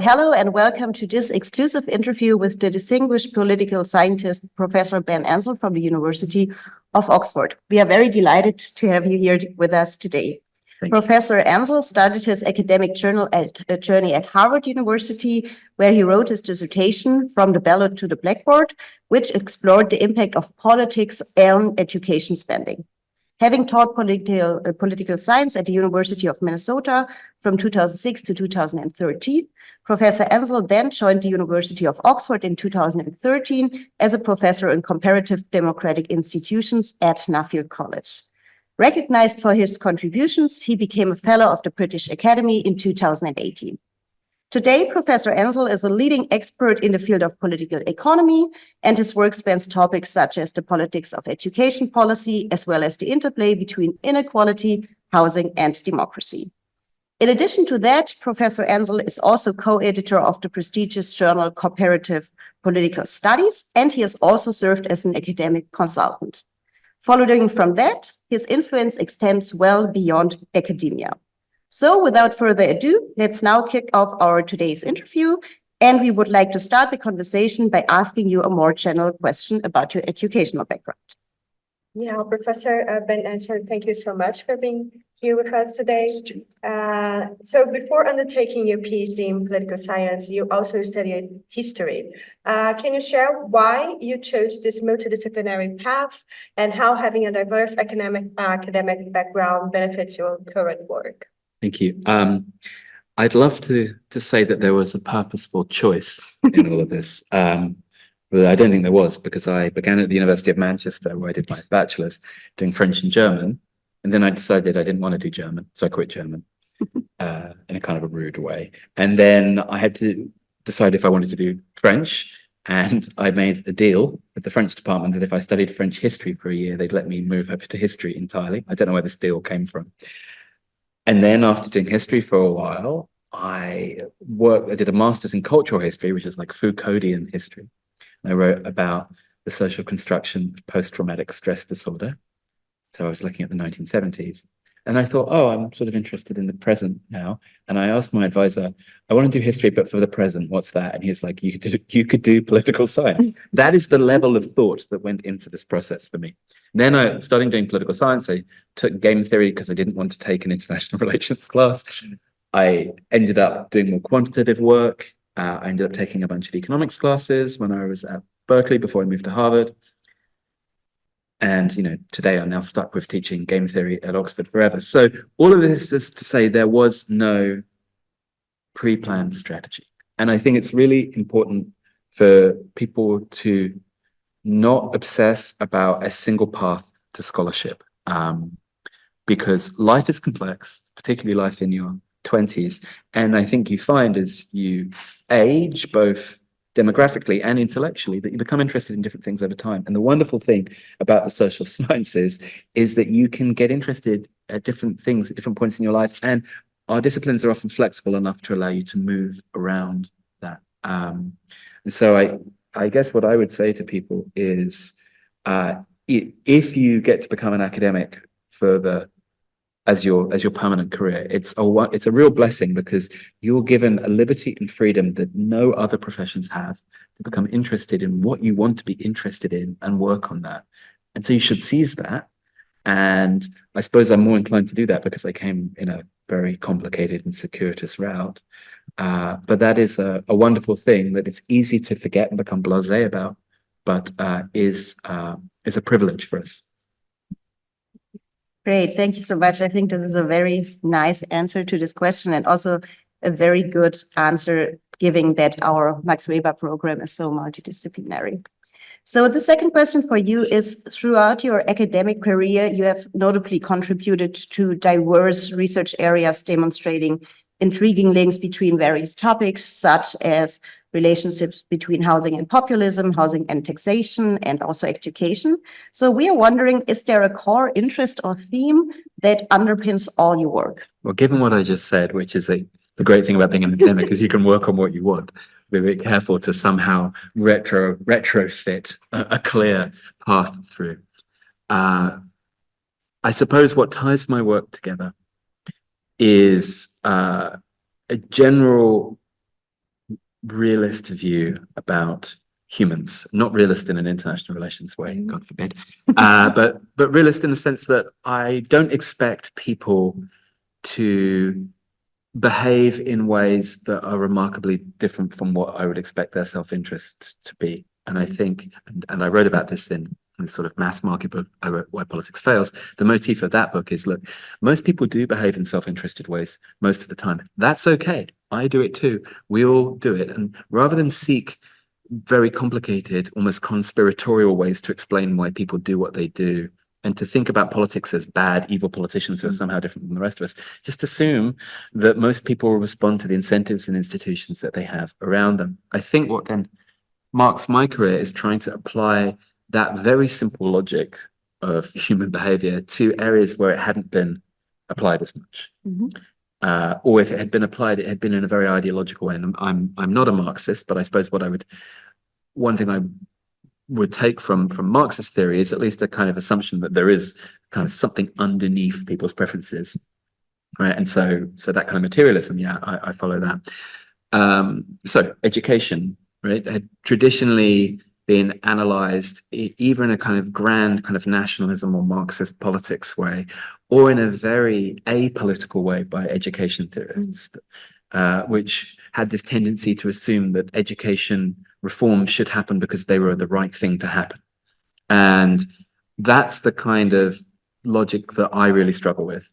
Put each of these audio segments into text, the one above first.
Hello and welcome to this exclusive interview with the distinguished political scientist, Professor Ben Ansell from the University of Oxford. We are very delighted to have you here with us today. Professor Ansell started his academic journey at Harvard University, where he wrote his dissertation From the Ballot to the Blackboard, which explored the impact of politics on education spending. Having taught political science at the University of Minnesota from 2006 to 2013, Professor Ansell then joined the University of Oxford in 2013 as a professor in comparative democratic institutions at Nuffield College. Recognized for his contributions, he became a fellow of the British Academy in 2018. Today, Professor Ansell is a leading expert in the field of political economy, and his work spans topics such as the politics of education policy, as well as the interplay between inequality, housing, and democracy. In addition to that, Professor Ansell is also co-editor of the prestigious journal Comparative Political Studies, and he has also served as an academic consultant. Following from that, his influence extends well beyond academia. So without further ado, let's now kick off our today's interview. And we would like to start the conversation by asking you a more general question about your educational background. Yeah, Professor Ben Ansell, thank you so much for being here with us today. So before undertaking your PhD in political science, you also studied history. Can you share why you chose this multidisciplinary path and how having a diverse academic background benefits your current work? Thank you. I'd love to say that there was a purposeful choice in all of this. But I don't think there was, because I began at the University of Manchester, where I did my bachelor's doing French and German. And then I decided I didn't want to do German, so I quit German in a kind of a rude way. And then I had to decide if I wanted to do French. And I made a deal with the French department that if I studied French history for a year, they'd let me move over to history entirely. I don't know where this deal came from. And then after doing history for a while, I did a master's in cultural history, which is like Foucauldian history. I wrote about the social construction of post-traumatic stress disorder. So I was looking at the 1970s. And I thought, oh, I'm sort of interested in the present now. And I asked my advisor, I want to do history, but for the present, what's that? And he was like, you could do political science. That is the level of thought that went into this process for me. Then I started doing political science. I took game theory because I didn't want to take an international relations class. I ended up doing more quantitative work. I ended up taking a bunch of economics classes when I was at Berkeley before I moved to Harvard. And, today I'm now stuck with teaching game theory at Oxford forever. So all of this is to say there was no pre-planned strategy. And I think it's really important for people to not obsess about a single path to scholarship, because life is complex, particularly life in your 20s. And I think you find as you age, both demographically and intellectually, that you become interested in different things over time. And the wonderful thing about the social sciences is that you can get interested at different things at different points in your life. And our disciplines are often flexible enough to allow you to move around that. And so I guess what I would say to people is, if you get to become an academic further as your permanent career, it's a real blessing, because you're given a liberty and freedom that no other professions have to become interested in what you want to be interested in and work on that. And so you should seize that. And I suppose I'm more inclined to do that because I came in a very complicated and circuitous route. But that is a wonderful thing that it's easy to forget and become blasé about, but is a privilege for us. Great, thank you so much. I think this is a very nice answer to this question, and also a very good answer, given that our Max Weber program is so multidisciplinary. So the second question for you is, throughout your academic career, you have notably contributed to diverse research areas demonstrating intriguing links between various topics, such as relationships between housing and populism, housing and taxation, and also education. So we are wondering, is there a core interest or theme that underpins all your work? Well, given what I just said, which is the great thing about being an academic, is you can work on what you want. Be very careful to somehow retrofit a clear path through. I suppose what ties my work together is a general realist view about humans, not realist in an international relations way, God forbid, but realist in the sense that I don't expect people to behave in ways that are remarkably different from what I would expect their self-interest to be. And I think, and I wrote about this in this sort of mass market book I wrote, Why Politics Fails. The motif of that book is, look, most people do behave in self-interested ways most of the time. That's okay. I do it too. We all do it. And rather than seek very complicated, almost conspiratorial ways to explain why people do what they do, and to think about politics as bad, evil politicians who are somehow different from the rest of us, just assume that most people will respond to the incentives and institutions that they have around them. I think what then marks my career is trying to apply that very simple logic of human behavior to areas where it hadn't been applied as much. Or if it had been applied, it had been in a very ideological way. And I'm not a Marxist, but I suppose one thing I would take from Marxist theory is at least a kind of assumption that there is kind of something underneath people's preferences, right? And so that kind of materialism, yeah, I follow that. So education, right, had traditionally been analyzed either in a kind of grand kind of nationalism or Marxist politics way, or in a very apolitical way by education theorists, which had this tendency to assume that education reform should happen because they were the right thing to happen. And that's the kind of logic that I really struggle with.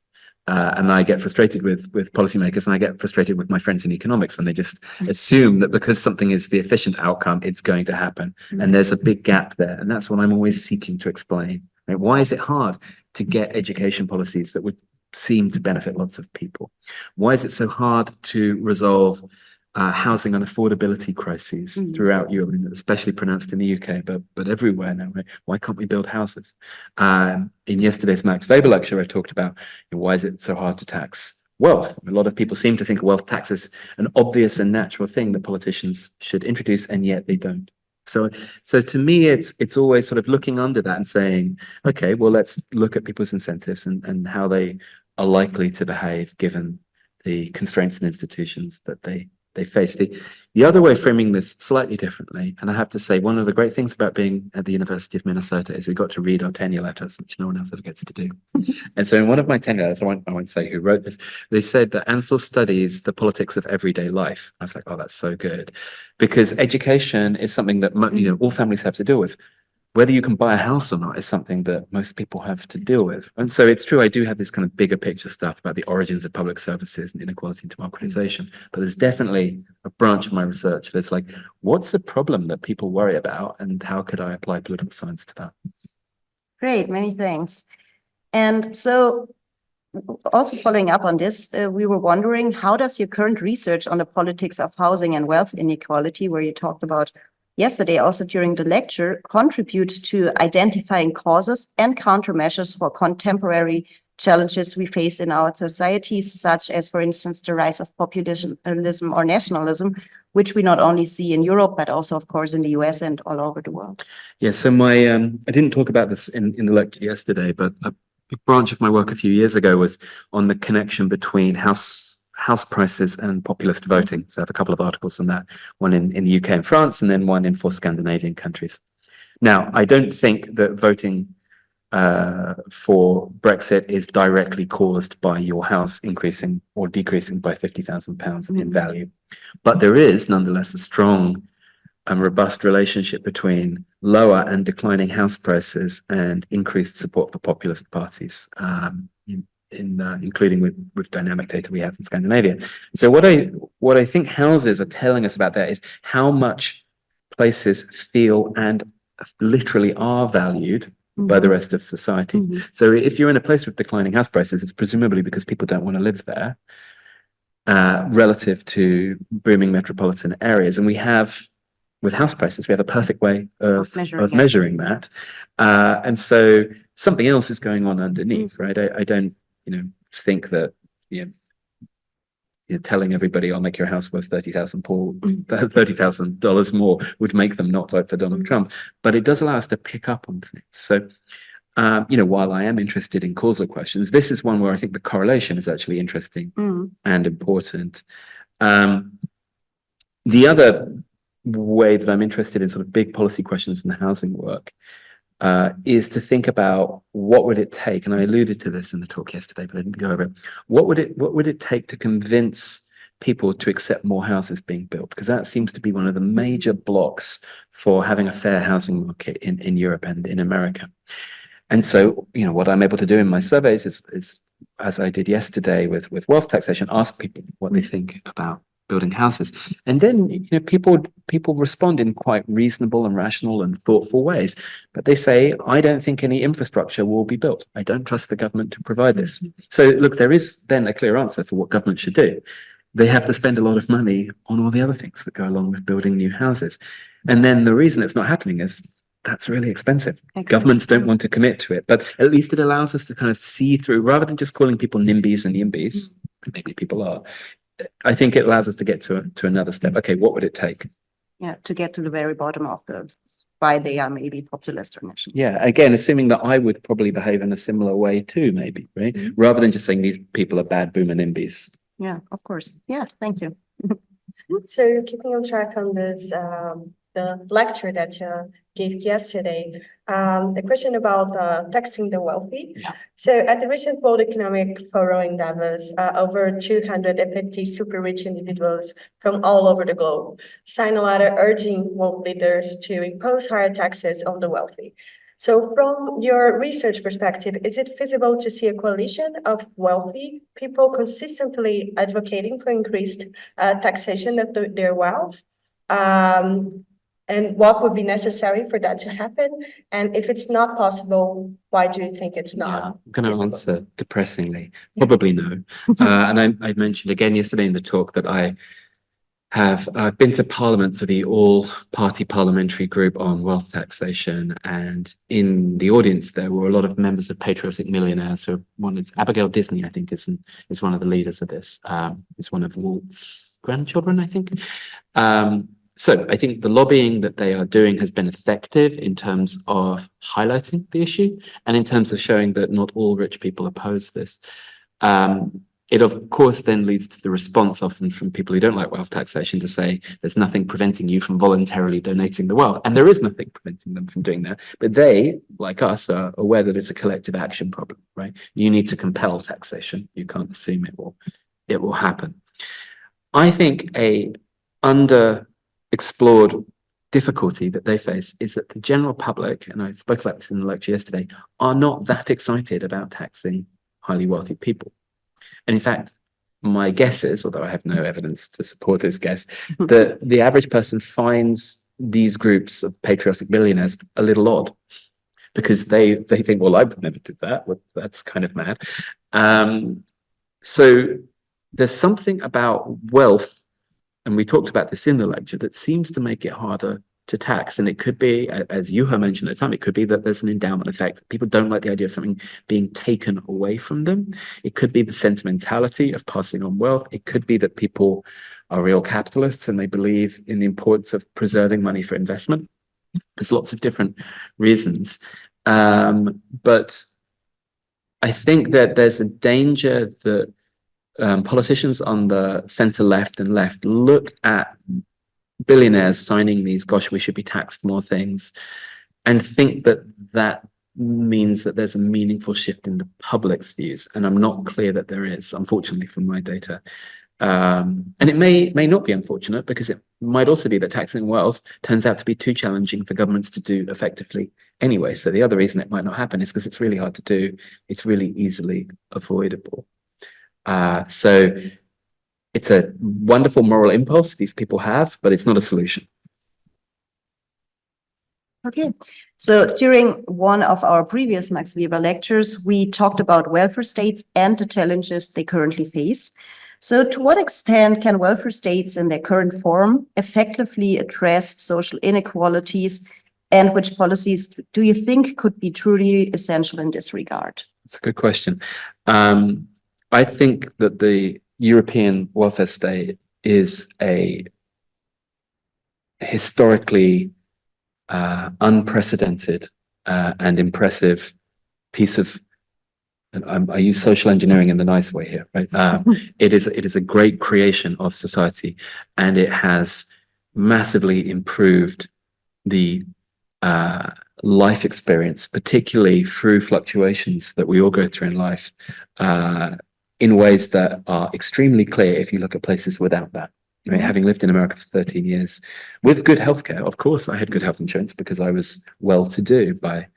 And I get frustrated with policymakers, and I get frustrated with my friends in economics when they just assume that because something is the efficient outcome, it's going to happen. And there's a big gap there. And that's what I'm always seeking to explain. Right? Why is it hard to get education policies that would seem to benefit lots of people? Why is it so hard to resolve housing and affordability crises throughout Europe, especially pronounced in the UK, but everywhere now, right? Why can't we build houses? In yesterday's Max Weber lecture, I talked about why is it so hard to tax wealth? A lot of people seem to think wealth tax is an obvious and natural thing that politicians should introduce, and yet they don't. So to me, it's always sort of looking under that and saying, okay, well, let's look at people's incentives and how they are likely to behave given the constraints and institutions that they face. The other way of framing this slightly differently, and I have to say, one of the great things about being at the University of Minnesota is we got to read our tenure letters, which no one else ever gets to do. And so in one of my tenure letters, I won't say who wrote this, they said that Ansell studies the politics of everyday life. I was like, oh, that's so good. Because education is something that all families have to deal with. Whether you can buy a house or not is something that most people have to deal with. And so it's true, I do have this kind of bigger picture stuff about the origins of public services and inequality and democratization. But there's definitely a branch of my research that's like, what's the problem that people worry about and how could I apply political science to that? Great, many thanks. And so also following up on this, we were wondering, how does your current research on the politics of housing and wealth inequality, where you talked about yesterday, also during the lecture, contribute to identifying causes and countermeasures for contemporary challenges we face in our societies, such as, for instance, the rise of populism or nationalism, which we not only see in Europe, but also, of course, in the US and all over the world. Yeah, so I didn't talk about this in the lecture yesterday, but a big branch of my work a few years ago was on the connection between house prices and populist voting. So I have a couple of articles on that, one in the UK and France, and then one in 4 Scandinavian countries. Now, I don't think that voting for Brexit is directly caused by your house increasing or decreasing by £50,000 in value. But there is nonetheless a strong and robust relationship between lower and declining house prices and increased support for populist parties. Including with dynamic data we have in Scandinavia. So what I think houses are telling us about that is how much places feel and literally are valued by the rest of society. So if you're in a place with declining house prices, it's presumably because people don't want to live there relative to booming metropolitan areas. And we have, with house prices, we have a perfect way of measuring that. And so something else is going on underneath, right? I don't think that you're telling everybody I'll make your house worth $30,000 more would make them not vote for Donald Trump, but it does allow us to pick up on things. So while I am interested in causal questions, this is one where I think the correlation is actually interesting and important. The other way that I'm interested in sort of big policy questions in the housing work is to think about what would it take, and I alluded to this in the talk yesterday, but I didn't go over it. What would it take to convince people to accept more houses being built? Because that seems to be one of the major blocks for having a fair housing market in Europe and in America. And so, you know, what I'm able to do in my surveys is as I did yesterday with wealth taxation, ask people what they think about building houses. And then, you know, people respond in quite reasonable and rational and thoughtful ways. But they say, I don't think any infrastructure will be built. I don't trust the government to provide this. So look, there is then a clear answer for what government should do. They have to spend a lot of money on all the other things that go along with building new houses. And then the reason it's not happening is that's really expensive. Excellent. Governments don't want to commit to it, but at least it allows us to kind of see through, rather than just calling people NIMBYs and YIMBYs, maybe people are. I think it allows us to get to another step. Okay, what would it take? Yeah, to get to the very bottom of why they are maybe populist or national. Yeah, again, assuming that I would probably behave in a similar way too, maybe, right? Rather than just saying these people are bad boomer NIMBYs. Yeah, of course. Yeah, thank you. So keeping on track on this, the lecture that you gave yesterday, a question about taxing the wealthy. Yeah. So at the recent World Economic Forum in Davos, over 250 super rich individuals from all over the globe signed a letter urging world leaders to impose higher taxes on the wealthy. So from your research perspective, is it feasible to see a coalition of wealthy people consistently advocating for increased taxation of their wealth? And what would be necessary for that to happen? And if it's not possible, why do you think it's not? Yeah, I'm going to answer depressingly, probably no. And I mentioned again yesterday in the talk that I've been to Parliament, so the all-party parliamentary group on wealth taxation, and in the audience there were a lot of members of patriotic millionaires. So one is Abigail Disney, I think, is one of the leaders of this. It's one of Walt's grandchildren, I think. So I think the lobbying that they are doing has been effective in terms of highlighting the issue and in terms of showing that not all rich people oppose this. It, of course, then leads to the response often from people who don't like wealth taxation to say there's nothing preventing you from voluntarily donating the wealth. And there is nothing preventing them from doing that. But they, like us, are aware that it's a collective action problem, right? You need to compel taxation. You can't assume it will happen. I think a underexplored difficulty that they face is that the general public, and I spoke about this in the lecture yesterday, are not that excited about taxing highly wealthy people. And in fact, my guess is, although I have no evidence to support this guess, that the average person finds these groups of patriotic billionaires a little odd because they think, well, I would never do that. Well, that's kind of mad. So there's something about wealth, and we talked about this in the lecture, that seems to make it harder to tax. And it could be, as Juha mentioned at the time, it could be that there's an endowment effect. People don't like the idea of something being taken away from them. It could be the sentimentality of passing on wealth. It could be that people are real capitalists and they believe in the importance of preserving money for investment. There's lots of different reasons. But I think that there's a danger that politicians on the center left and left look at billionaires signing these, gosh, we should be taxed more things, and think that that means that there's a meaningful shift in the public's views. And I'm not clear that there is, unfortunately, from my data. And it may not be unfortunate, because it might also be that taxing wealth turns out to be too challenging for governments to do effectively anyway. So the other reason it might not happen is because it's really hard to do. It's really easily avoidable. So it's a wonderful moral impulse these people have, but it's not a solution. Okay, so during one of our previous Max Weber lectures, we talked about welfare states and the challenges they currently face. So to what extent can welfare states in their current form effectively address social inequalities, and which policies do you think could be truly essential in this regard? That's a good question. I think that the European welfare state is a historically unprecedented and impressive piece of, I use social engineering in the nice way here, right? It is a great creation of society, and it has massively improved the life experience, particularly through fluctuations that we all go through in life, in ways that are extremely clear if you look at places without that. I mean, having lived in America for 13 years with good healthcare, of course, I had good health insurance because I was well-to-do by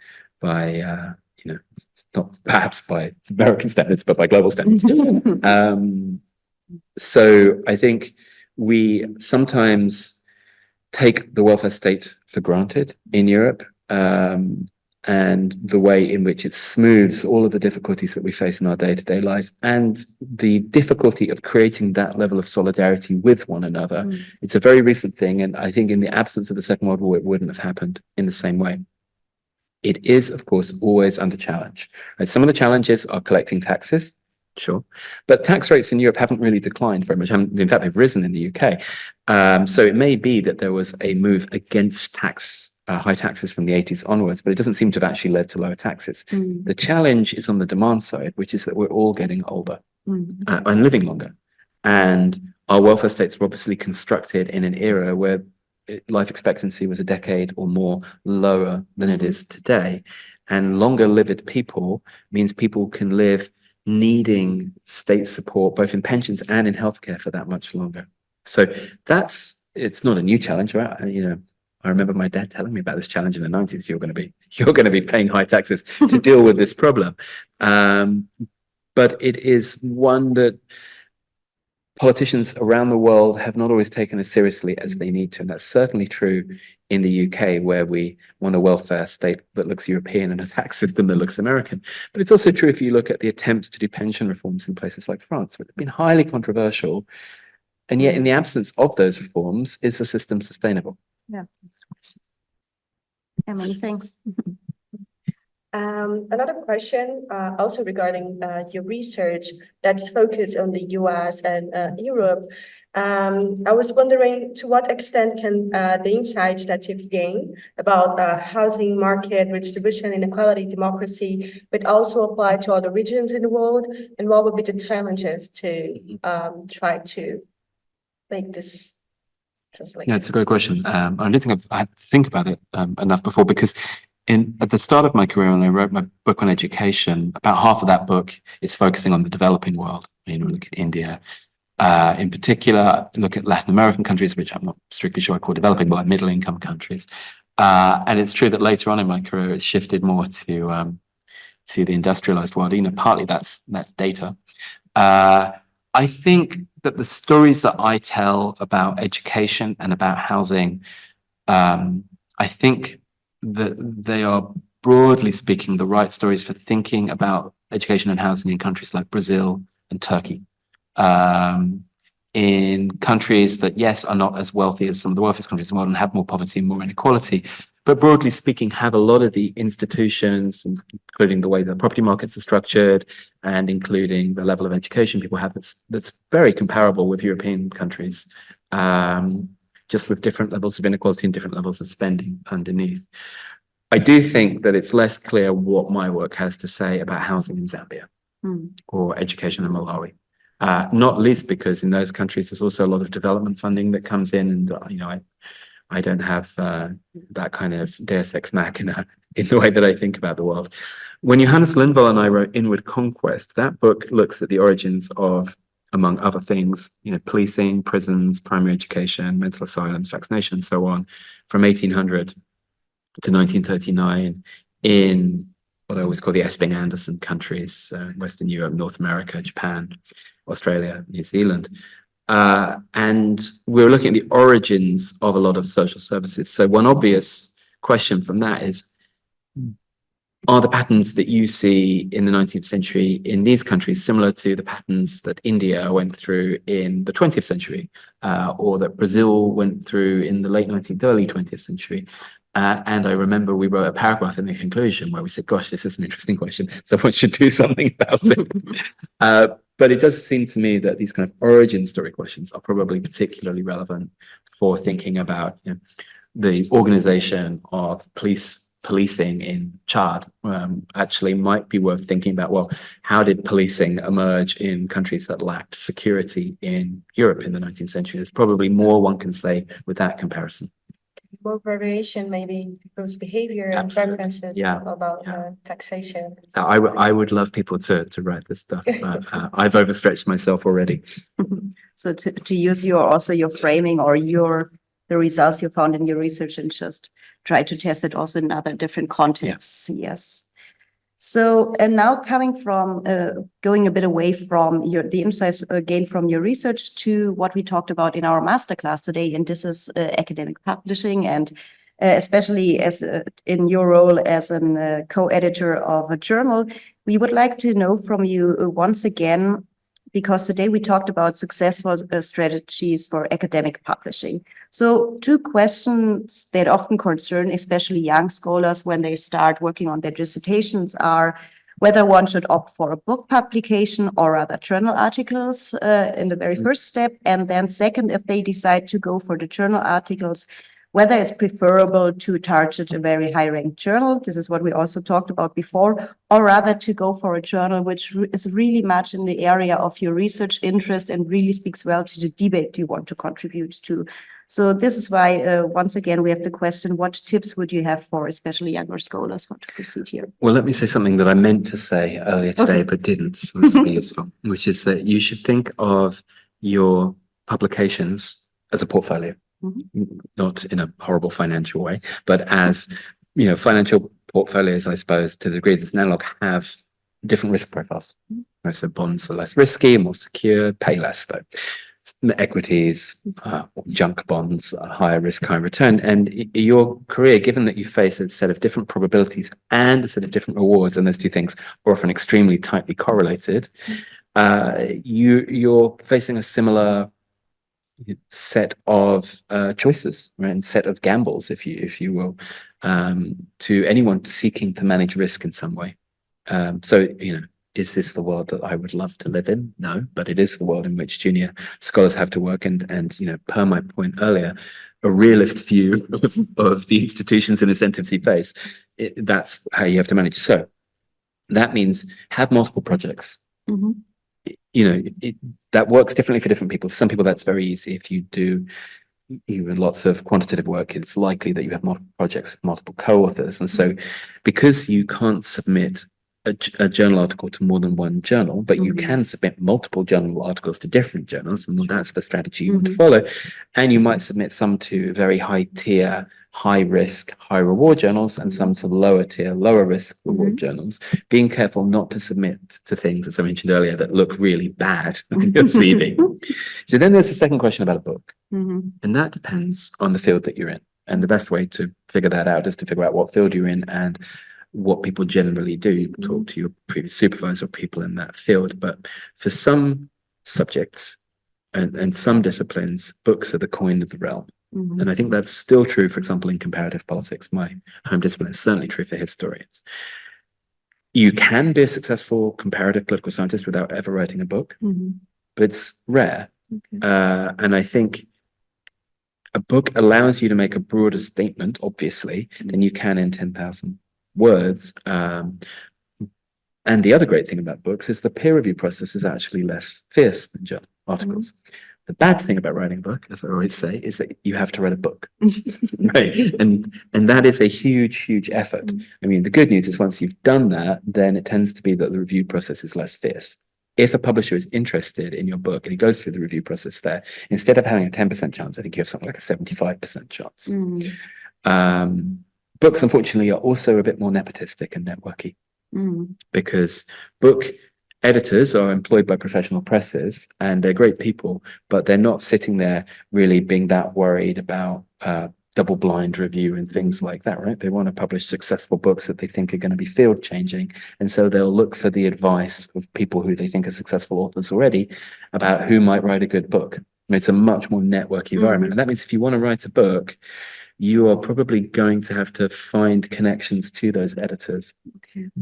not perhaps by American standards, but by global standards. So I think we sometimes take the welfare state for granted in Europe, and the way in which it smooths all of the difficulties that we face in our day-to-day life and the difficulty of creating that level of solidarity with one another. It's a very recent thing, and I think in the absence of the Second World War, it wouldn't have happened in the same way. It is, of course, always under challenge. Right? Some of the challenges are collecting taxes, sure, but tax rates in Europe haven't really declined very much. In fact, they've risen in the UK. So it may be that there was a move against high taxes from the 80s onwards, but it doesn't seem to have actually led to lower taxes. The challenge is on the demand side, which is that we're all getting older and living longer. And our welfare states were obviously constructed in an era where life expectancy was a decade or more lower than it is today. And longer lived people means people can live needing state support, both in pensions and in healthcare for that much longer. So it's not a new challenge, right? I remember my dad telling me about this challenge in the 90s. You're going to be paying high taxes to deal with this problem. But it is one that politicians around the world have not always taken as seriously as they need to. And that's certainly true in the UK, where we want a welfare state that looks European and a tax system that looks American. But it's also true if you look at the attempts to do pension reforms in places like France, which have been highly controversial. And yet in the absence of those reforms, is the system sustainable? Yeah. Many thanks. Another question, also regarding your research that's focused on the US and Europe. I was wondering, to what extent can the insights that you've gained about housing market, redistribution, inequality, democracy, but also apply to other regions in the world? And what would be the challenges to try to make this translate? Yeah, it's a great question. I don't think I've had to think about it enough before, because at the start of my career, when I wrote my book on education, about half of that book is focusing on the developing world. Look at India, in particular, look at Latin American countries, which I'm not strictly sure I call developing, but like middle income countries. And it's true that later on in my career, it's shifted more to the industrialized world. Partly that's data. I think that the stories that I tell about education and about housing, I think that they are, broadly speaking, the right stories for thinking about education and housing in countries like Brazil and Turkey. In countries that, yes, are not as wealthy as some of the wealthiest countries in the world and have more poverty and more inequality, but broadly speaking, have a lot of the institutions, including the way the property markets are structured and including the level of education people have, that's very comparable with European countries, just with different levels of inequality and different levels of spending underneath. I do think that it's less clear what my work has to say about housing in Zambia or education in Malawi. Not least because in those countries, there's also a lot of development funding that comes in, and I don't have that kind of deus ex machina in the way that I think about the world. When Johannes Lindvall and I wrote Inward Conquest, that book looks at the origins of, among other things, policing, prisons, primary education, mental asylums, vaccination, and so on, from 1800 to 1939 in what I always call the Esping-Anderson countries, Western Europe, North America, Japan, Australia, New Zealand. And we're looking at the origins of a lot of social services. So one obvious question from that is, are the patterns that you see in the 19th century in these countries similar to the patterns that India went through in the 20th century, or that Brazil went through in the late 19th, early 20th century? And I remember we wrote a paragraph in the conclusion where we said, gosh, this is an interesting question. Someone should do something about it. But it does seem to me that these kind of origin story questions are probably particularly relevant for thinking about the organization of police policing in Chad actually might be worth thinking about, well, how did policing emerge in countries that lacked security in Europe in the 19th century? There's probably more one can say with that comparison. More variation, maybe people's behavior and Absolutely. preferences Yeah. about Yeah. taxation. So I would love people to write this stuff, but I've overstretched myself already. So to use your framing or the results you found in your research and just try to test it also in other different contexts. Yes. So, and now coming from going a bit away from the insights gained from your research to what we talked about in our masterclass today, and this is academic publishing, and especially as in your role as a co-editor of a journal, we would like to know from you once again, because today we talked about successful strategies for academic publishing. So two questions that often concern especially young scholars when they start working on their dissertations are whether one should opt for a book publication or rather journal articles in the very first step. And then second, if they decide to go for the journal articles, whether it's preferable to target a very high-ranked journal, this is what we also talked about before, or rather to go for a journal which is really much in the area of your research interest and really speaks well to the debate you want to contribute to. So this is why, once again, we have the question, what tips would you have for especially younger scholars how to proceed here? Well, let me say something that I meant to say earlier today, Okay. but didn't, so this will be useful, which is that you should think of your publications as a portfolio. Not in a horrible financial way, but as, financial portfolios, I suppose, to the degree that an analog have different risk profiles. So bonds are less risky, more secure, pay less though. Equities, junk bonds, higher risk, higher return. And your career, given that you face a set of different probabilities and a set of different rewards, and those two things are often extremely tightly correlated, you're facing a similar set of choices, right, and set of gambles, if you will, to anyone seeking to manage risk in some way. So, is this the world that I would love to live in? No, but it is the world in which junior scholars have to work. And per my point earlier, a realist view of the institutions and incentives you face, that's how you have to manage. So that means have multiple projects. That works differently for different people. For some people, that's very easy. If you do even lots of quantitative work, it's likely that you have multiple projects with multiple co-authors. And so because you can't submit a journal article to more than one journal, but you can submit multiple journal articles to different journals, and that's the strategy you want to follow. And you might submit some to very high tier, high risk, high reward journals, and some to lower tier, lower risk reward journals, being careful not to submit to things, as I mentioned earlier, that look really bad on your CV. So then there's the second question about a book. And that depends on the field that you're in. And the best way to figure that out is to figure out what field you're in and what people generally do. You talk to your previous supervisor or people in that field. But for some subjects and some disciplines, books are the coin of the realm. And I think that's still true, for example, in comparative politics. My home discipline is certainly true for historians. You can be a successful comparative political scientist without ever writing a book, but it's rare. And I think a book allows you to make a broader statement, obviously, than you can in 10,000 words. And the other great thing about books is the peer review process is actually less fierce than journal articles. The bad thing about writing a book, as I always say, is that you have to write a book, right? And that is a huge, huge effort. I mean, the good news is once you've done that, then it tends to be that the review process is less fierce. If a publisher is interested in your book and he goes through the review process there, instead of having a 10% chance, I think you have something like a 75% chance. Books, unfortunately, are also a bit more nepotistic and networky because book editors are employed by professional presses and they're great people, but they're not sitting there really being that worried about double-blind review and things like that, right? They want to publish successful books that they think are going to be field-changing, and so they'll look for the advice of people who they think are successful authors already about who might write a good book. And it's a much more network environment, and that means if you want to write a book, you are probably going to have to find connections to those editors.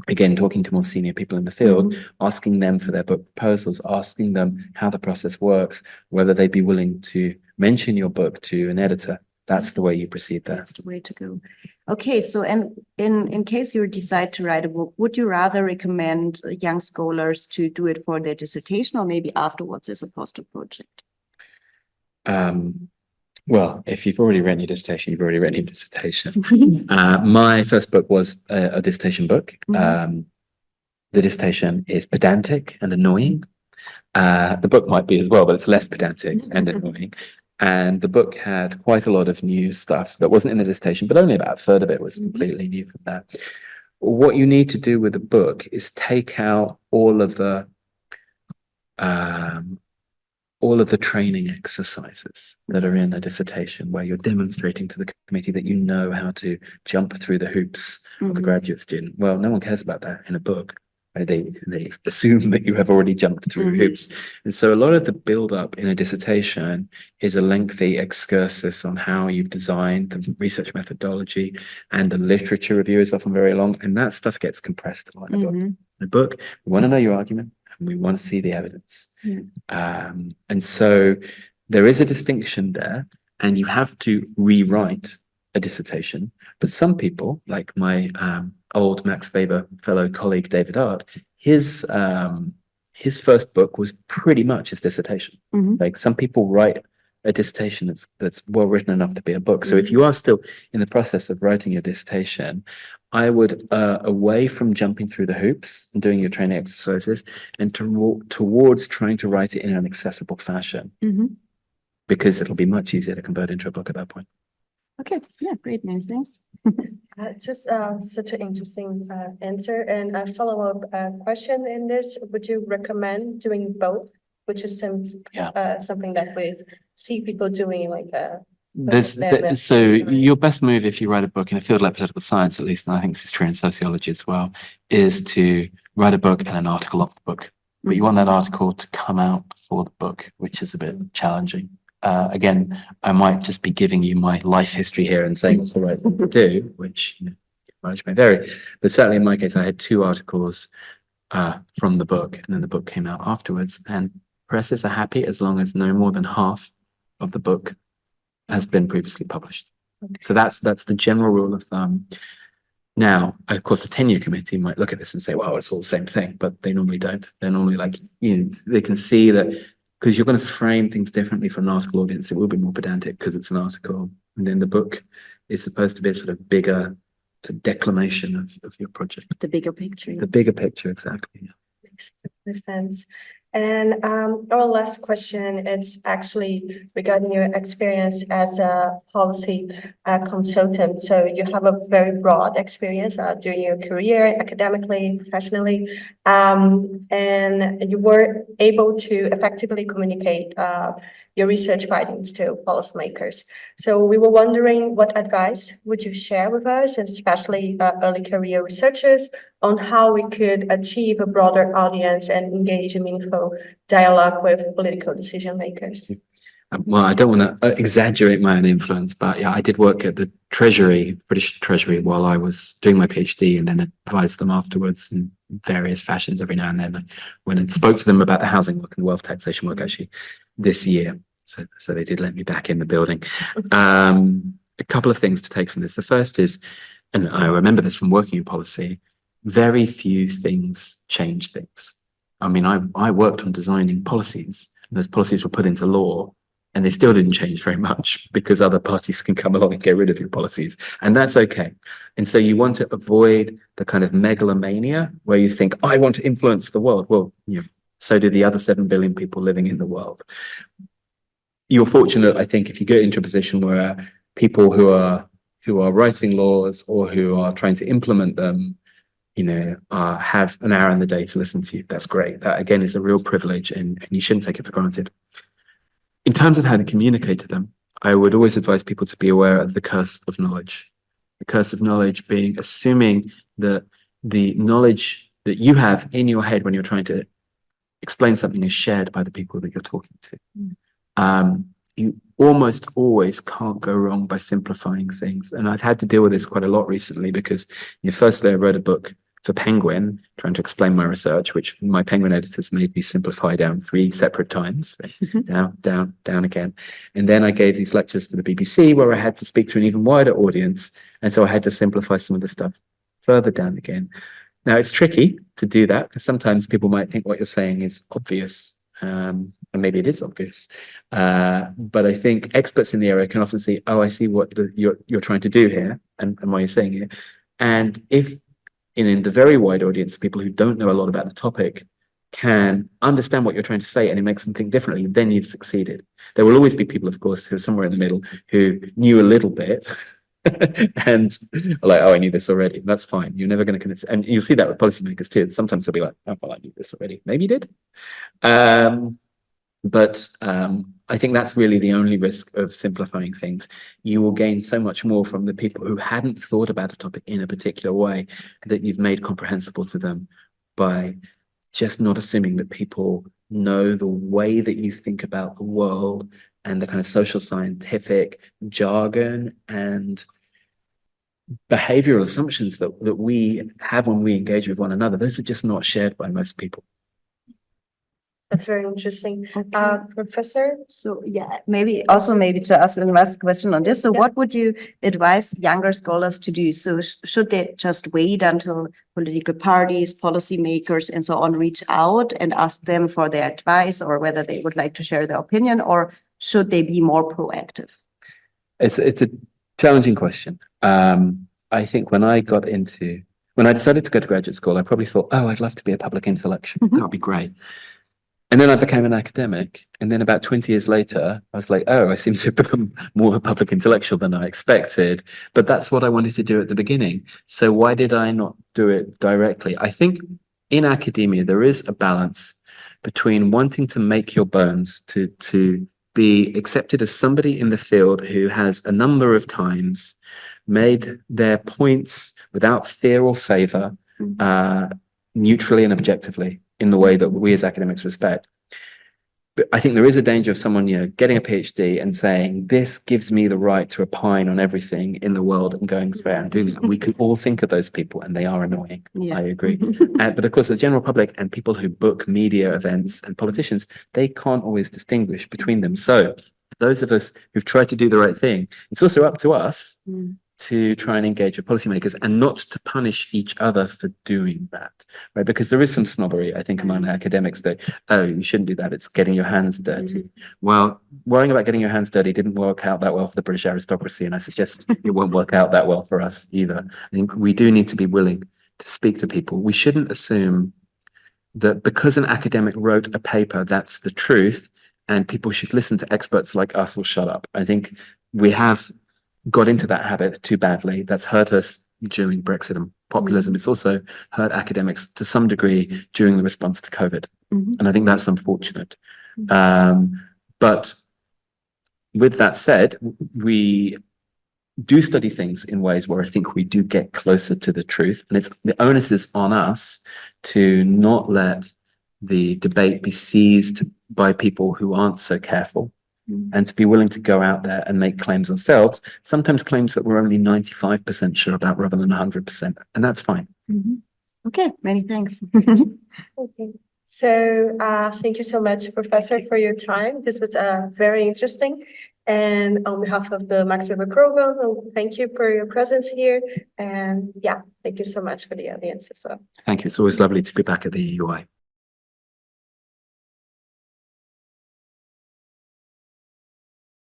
Again, talking to more senior people in the field, asking them for their book proposals, asking them how the process works, whether they'd be willing to mention your book to an editor. that's the way you proceed there. That's the way to go. Okay, so and in case you decide to write a book, would you rather recommend young scholars to do it for their dissertation or maybe afterwards as a postdoc project? Well, if you've already written your dissertation, you've already written your dissertation. My first book was a dissertation book. The dissertation is pedantic and annoying. The book might be as well, but it's less pedantic and annoying. And the book had quite a lot of new stuff that wasn't in the dissertation, but only about a third of it was completely new from that. What you need to do with the book is take out all of the training exercises that are in a dissertation where you're demonstrating to the committee that you know how to jump through the hoops of a graduate student. Well, no one cares about that in a book. Right? They assume that you have already jumped through hoops. And so a lot of the build-up in a dissertation is a lengthy excursus on how you've designed the research methodology, and the literature review is often very long, and that stuff gets compressed a lot in a book. In a book, we want to know your argument, and we want to see the evidence. And so there is a distinction there, and you have to rewrite a dissertation. But some people, like my old Max Weber fellow colleague David Art, his first book was pretty much his dissertation. Like some people write a dissertation that's well written enough to be a book. So if you are still in the process of writing your dissertation, I would away from jumping through the hoops and doing your training exercises, and towards trying to write it in an accessible fashion, because it'll be much easier to convert into a book at that point. Okay, yeah, great, many thanks. Just such an interesting answer, and a follow-up question in this. Would you recommend doing both? Which is something that we see people doing, like so your best move if you write a book in a field like political science, at least, and I think this is true in sociology as well, is to write a book and an article of the book. But you want that article to come out before the book, which is a bit challenging. Again, I might just be giving you my life history here and saying what's the right thing to do, which mileage may vary. But certainly in my case, I had 2 articles from the book, and then the book came out afterwards. And presses are happy as long as no more than half of the book has been previously published. So that's the general rule of thumb. Now, of course, the tenure committee might look at this and say, well, it's all the same thing, but they normally don't. They're normally like, they can see that because you're going to frame things differently for an article audience, it will be more pedantic because it's an article. And then the book is supposed to be a sort of bigger declamation of your project. The bigger picture. The bigger picture, exactly. Makes sense. And our last question, it's actually regarding your experience as a policy consultant. So you have a very broad experience during your career, academically, professionally, and you were able to effectively communicate your research findings to policymakers. So we were wondering, what advice would you share with us, and especially early career researchers, on how we could achieve a broader audience and engage in meaningful dialogue with political decision makers? Well, I don't want to exaggerate my own influence, but yeah, I did work at the Treasury, British Treasury, while I was doing my PhD, and then advised them afterwards in various fashions every now and then. I went and spoke to them about the housing work and the wealth taxation work actually this year. So they did let me back in the building. A couple of things to take from this. The first is, and I remember this from working in policy, very few things change things. I mean, I worked on designing policies, and those policies were put into law, and they still didn't change very much because other parties can come along and get rid of your policies, and that's okay. And so you want to avoid the kind of megalomania where you think, I want to influence the world. Well, so do the other 7 billion people living in the world. You're fortunate, I think, if you get into a position where people who are writing laws or who are trying to implement them, have an hour in the day to listen to you. That's great. That again is a real privilege, and you shouldn't take it for granted. In terms of how to communicate to them, I would always advise people to be aware of the curse of knowledge. The curse of knowledge being assuming that the knowledge that you have in your head when you're trying to explain something is shared by the people that you're talking to. You almost always can't go wrong by simplifying things. And I've had to deal with this quite a lot recently because, firstly, I wrote a book for Penguin, trying to explain my research, which my Penguin editors made me simplify down 3 separate times, down again. And then I gave these lectures to the BBC where I had to speak to an even wider audience. And so I had to simplify some of the stuff further down again. Now, it's tricky to do that because sometimes people might think what you're saying is obvious, and maybe it is obvious. But I think experts in the area can often see, oh, I see what you're trying to do here and why you're saying it. And if in the very wide audience of people who don't know a lot about the topic can understand what you're trying to say and it makes them think differently, then you've succeeded. There will always be people, of course, who are somewhere in the middle who knew a little bit and are like, oh, I knew this already. That's fine. You're never going to convince. And you'll see that with policymakers too. Sometimes they'll be like, oh, well, I knew this already. Maybe you did. But I think that's really the only risk of simplifying things. You will gain so much more from the people who hadn't thought about a topic in a particular way that you've made comprehensible to them by just not assuming that people know the way that you think about the world and the kind of social scientific jargon and behavioral assumptions that we have when we engage with one another. Those are just not shared by most people. That's very interesting. Okay. Professor? So yeah, maybe to ask the last question on this. So Yeah. what would you advise younger scholars to do? So should they just wait until political parties, policymakers, and so on reach out and ask them for their advice or whether they would like to share their opinion, or should they be more proactive? It's a challenging question. I think when I decided to go to graduate school, I probably thought, oh, I'd love to be a public intellectual. That would be great. And then I became an academic. And then about 20 years later, I was like, oh, I seem to have become more of a public intellectual than I expected. But that's what I wanted to do at the beginning. So why did I not do it directly? I think in academia, there is a balance between wanting to make your bones, to be accepted as somebody in the field who has a number of times made their points without fear or favor, neutrally and objectively, in the way that we as academics respect. But I think there is a danger of someone, getting a PhD and saying, this gives me the right to opine on everything in the world and going straight out and doing that. We can all think of those people and they are annoying. Yeah. I agree. But of course, the general public and people who book media events and politicians, they can't always distinguish between them. So those of us who've tried to do the right thing, it's also up to us to try and engage with policymakers and not to punish each other for doing that, right? Because there is some snobbery, I think, among academics that, oh, you shouldn't do that. It's getting your hands dirty. Well, worrying about getting your hands dirty didn't work out that well for the British aristocracy. And I suggest it won't work out that well for us either. I think we do need to be willing to speak to people. We shouldn't assume that because an academic wrote a paper, that's the truth, and people should listen to experts like us or shut up. I think we have got into that habit too badly. That's hurt us during Brexit and populism. It's also hurt academics to some degree during the response to COVID. And I think that's unfortunate. But with that said, we do study things in ways where I think we do get closer to the truth. And the onus is on us to not let the debate be seized by people who aren't so careful, and to be willing to go out there and make claims ourselves, sometimes claims that we're only 95% sure about rather than 100%. And that's fine. Okay, many thanks. Okay. So thank you so much, Professor, for your time. This was very interesting. And on behalf of the Max Weber program, thank you for your presence here. And yeah, thank you so much for the audience as well. Thank you. It's always lovely to be back at the EUI.